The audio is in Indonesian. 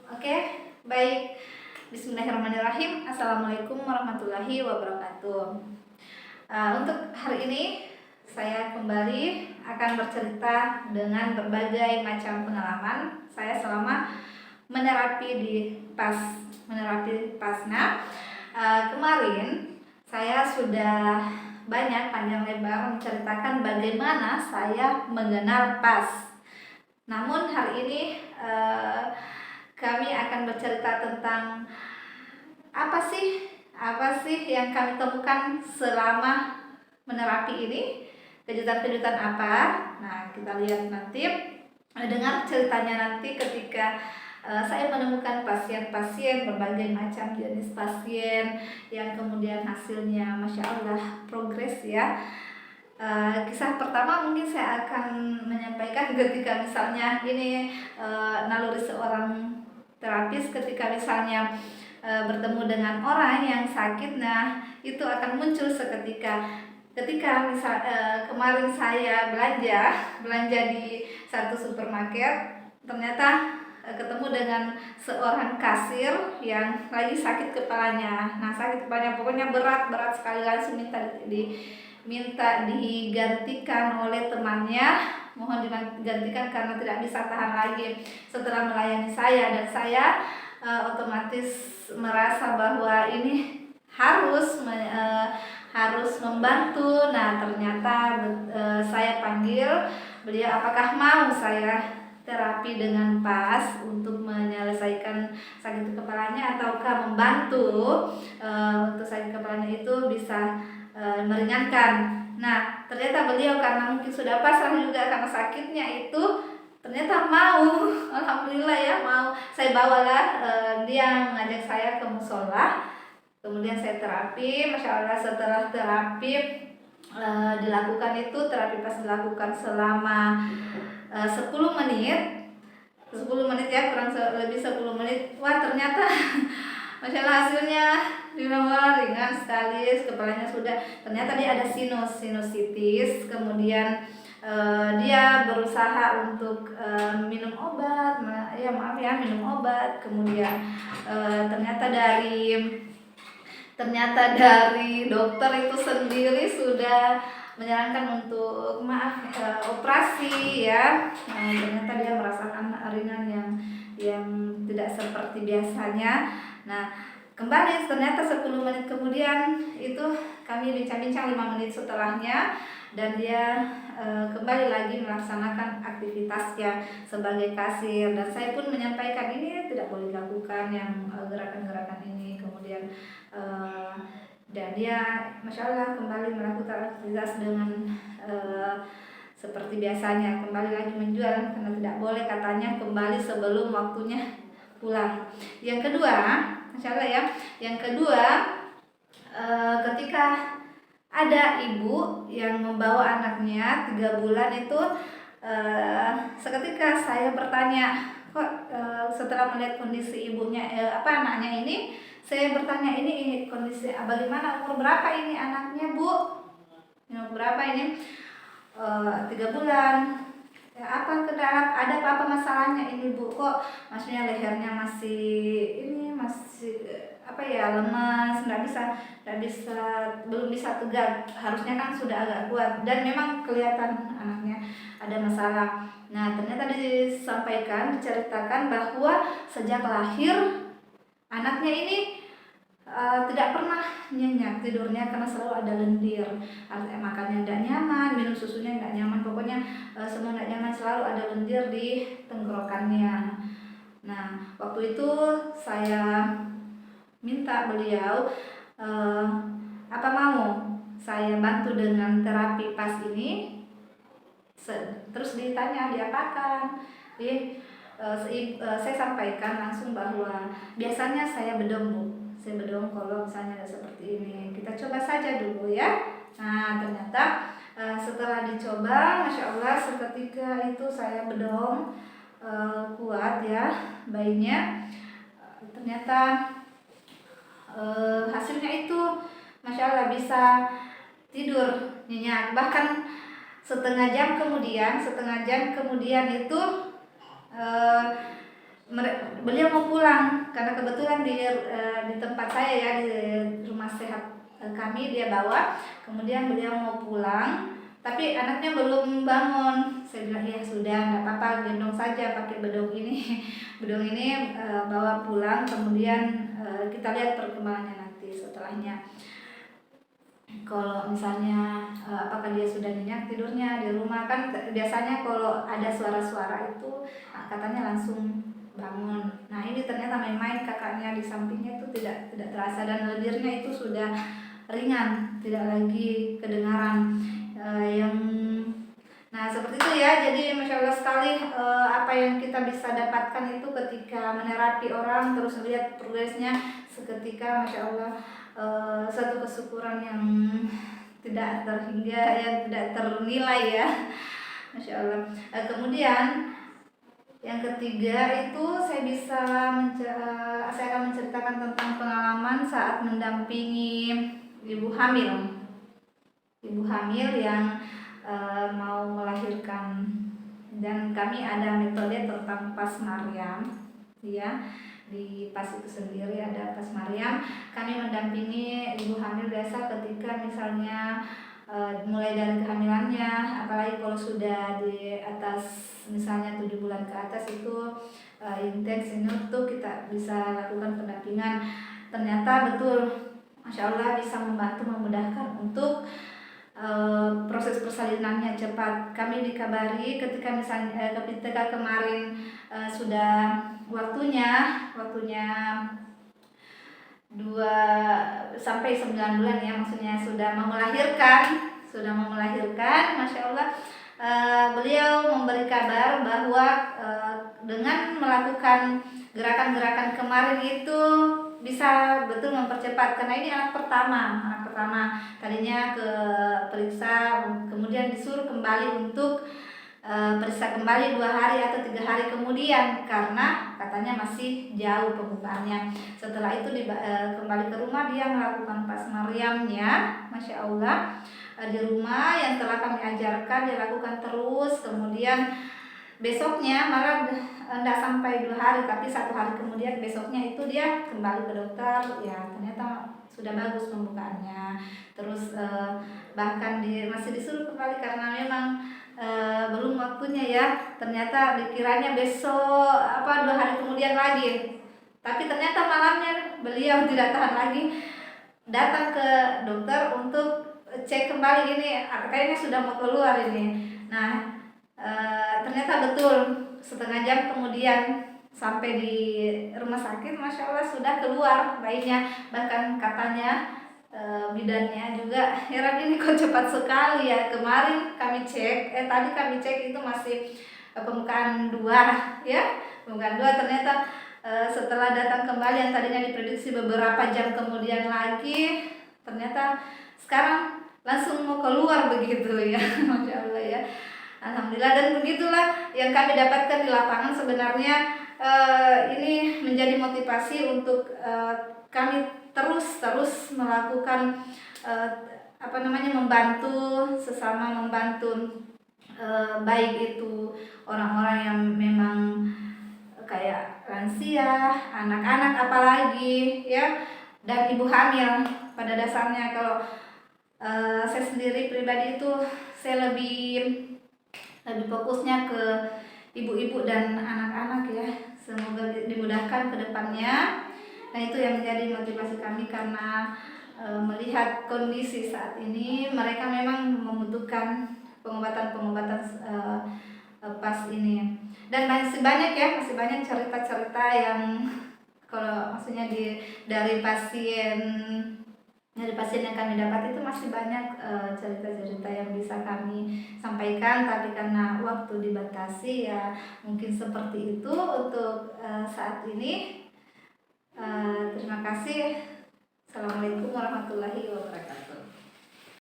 Oke, baik. Bismillahirrahmanirrahim. Assalamualaikum warahmatullahi wabarakatuh. Untuk hari ini saya kembali akan bercerita dengan berbagai macam pengalaman saya selama menerapi di PASNA. Kemarin saya sudah banyak panjang lebar menceritakan bagaimana saya mengenal PAS. Namun hari ini kami akan bercerita tentang apa sih yang kami temukan selama menerapi ini, kejutan-kejutan apa. Nah, kita lihat nanti, dengar ceritanya nanti ketika saya menemukan pasien-pasien, berbagai macam jenis pasien yang kemudian hasilnya Masya Allah progres ya. Kisah pertama mungkin saya akan menyampaikan ketika misalnya ini naluri seorang terapis ketika misalnya bertemu dengan orang yang sakit. Nah, itu akan muncul seketika ketika kemarin saya belanja di satu supermarket, ternyata ketemu dengan seorang kasir yang lagi sakit kepalanya. Nah, sakit kepalanya pokoknya berat sekali, langsung minta digantikan oleh temannya, mohon digantikan karena tidak bisa tahan lagi setelah melayani saya. Dan saya otomatis merasa bahwa ini harus membantu. Nah, ternyata saya panggil beliau, apakah mau saya terapi dengan PAS untuk menyelesaikan sakit kepalanya, ataukah membantu untuk sakit kepalanya itu bisa meringankan. Nah, ternyata beliau karena mungkin sudah pasrah juga karena sakitnya itu, ternyata mau. Alhamdulillah ya, mau. Saya bawalah, dia mengajak saya ke musola, kemudian saya terapi. Masya Allah, setelah terapi dilakukan itu, terapi PAS dilakukan selama 10 menit ya, kurang lebih 10 menit. Wah, ternyata Masya Allah hasilnya ringan sekali, kepalanya sudah, ternyata dia ada sinusitis. Kemudian dia berusaha untuk minum obat, minum obat. Kemudian ternyata dari dokter itu sendiri sudah menyarankan untuk operasi ya. Ternyata dia merasakan ringan yang tidak seperti biasanya. Nah, kembali ternyata 10 menit kemudian itu kami bincang-bincang 5 menit setelahnya, dan dia kembali lagi melaksanakan aktivitasnya sebagai kasir. Dan saya pun menyampaikan ini tidak boleh dilakukan yang gerakan-gerakan ini. Kemudian dan dia Masya Allah kembali melakukan aktivitas dengan seperti biasanya, kembali lagi menjual karena tidak boleh katanya kembali sebelum waktunya pulang. Yang kedua, Masya Allah ya, yang kedua ketika ada ibu yang membawa anaknya 3 bulan itu, seketika saya bertanya, kok setelah melihat kondisi ibunya anaknya ini, saya bertanya, ini kondisi bagaimana, umur berapa ini anaknya bu? Umur berapa ini? 3 bulan. Ya, ada apa masalahnya ini bu? Kok maksudnya lehernya masih lemas, belum bisa tegak. Harusnya kan sudah agak kuat, dan memang kelihatan anaknya ada masalah. Nah, ternyata diceritakan bahwa sejak lahir anaknya ini tidak pernah nyenyak tidurnya karena selalu ada lendir. Makannya tidak nyaman, minum susunya tidak nyaman, pokoknya semua tidak nyaman, selalu ada lendir di tenggorokannya. Nah, waktu itu saya minta beliau, apa mau saya bantu dengan terapi PAS ini. Terus ditanya diapakan. Saya sampaikan langsung bahwa biasanya saya bedong bu, kalau misalnya ada seperti ini, kita coba saja dulu ya. Nah, ternyata setelah dicoba, Masya Allah seketika itu saya bedong, kuat ya bayinya. Ternyata hasilnya itu Masya Allah bisa tidur nyenyak. Bahkan setengah jam kemudian itu beliau mau pulang karena kebetulan di tempat saya ya, di rumah sehat kami dia bawa, kemudian beliau mau pulang tapi anaknya belum bangun. Saya bilang ya sudah, nggak apa-apa, gendong saja pakai bedong ini bedong ini bawa pulang, kemudian kita lihat perkembangannya nanti setelahnya. Kalau misalnya apakah dia sudah nyenyak tidurnya di rumah, kan biasanya kalau ada suara-suara itu katanya langsung bangun. Nah ini ternyata main-main kakaknya di sampingnya itu tidak terasa, dan lendirnya itu sudah ringan, tidak lagi kedengaran yang. Nah seperti itu ya, jadi Masya Allah sekali apa yang kita bisa dapatkan itu ketika menerapi orang, terus lihat progresnya seketika, Masya Allah. Satu kesyukuran yang tidak terhingga, yang tidak ternilai ya, Masya Allah. Kemudian yang ketiga itu saya akan menceritakan tentang pengalaman saat mendampingi ibu hamil yang mau melahirkan, dan kami ada metode tentang pas Maryam ya. Di pas itu sendiri ada pas Maryam, kami mendampingi ibu hamil biasa ketika misalnya mulai dari kehamilannya, apalagi kalau sudah di atas misalnya 7 bulan ke atas itu intens ini tuh kita bisa lakukan pendampingan. Ternyata betul Masya Allah bisa membantu, memudahkan untuk proses persalinannya cepat. Kami dikabari ketika misalnya ketika kemarin sudah waktunya 2 sampai 9 bulan ya, maksudnya sudah mau melahirkan, Masya Allah. Beliau memberi kabar bahwa dengan melakukan gerakan-gerakan kemarin itu bisa betul mempercepat, karena ini anak pertama tadinya ke periksa, kemudian disuruh kembali untuk periksa kembali 2 hari atau 3 hari kemudian karena katanya masih jauh pembukaannya. Setelah itu kembali ke rumah, dia melakukan pas Maryamnya, Masya Allah, di rumah yang telah kami ajarkan dilakukan terus. Kemudian besoknya malah tidak sampai 2 hari, tapi 1 hari kemudian besoknya itu dia kembali ke dokter, ya ternyata sudah bagus pembukaannya. Terus bahkan masih disuruh kembali karena memang belum waktunya ya. Ternyata dikiranya besok 2 hari kemudian lagi, tapi ternyata malamnya beliau tidak tahan lagi, datang ke dokter untuk cek kembali, ini kayaknya sudah mau keluar ini. Nah ternyata betul setengah jam kemudian sampai di rumah sakit, Masya Allah sudah keluar bayinya. Bahkan katanya bidannya juga heran, ini kok cepat sekali ya. Kemarin kami cek, tadi kami cek itu masih pembukaan 2 ya, pembukaan 2. Ternyata setelah datang kembali yang tadinya diprediksi beberapa jam kemudian lagi, ternyata sekarang langsung mau keluar begitu ya. Masya Allah ya, alhamdulillah. Dan begitulah yang kami dapatkan di lapangan. Sebenarnya ini menjadi motivasi untuk kami terus melakukan membantu sesama, membantu baik itu orang-orang yang memang kayak lansia, anak-anak apalagi ya, dan ibu hamil. Pada dasarnya kalau saya sendiri pribadi itu saya lebih fokusnya ke ibu-ibu dan anak-anak ya. Semoga dimudahkan ke depannya. Nah itu yang menjadi motivasi kami, karena melihat kondisi saat ini mereka memang membutuhkan pengobatan pas ini. Dan masih banyak cerita-cerita yang kalau maksudnya dari pasien yang kami dapat itu masih banyak cerita-cerita yang bisa kami sampaikan, tapi karena waktu dibatasi ya mungkin seperti itu untuk saat ini. Terima kasih. Assalamualaikum warahmatullahi wabarakatuh.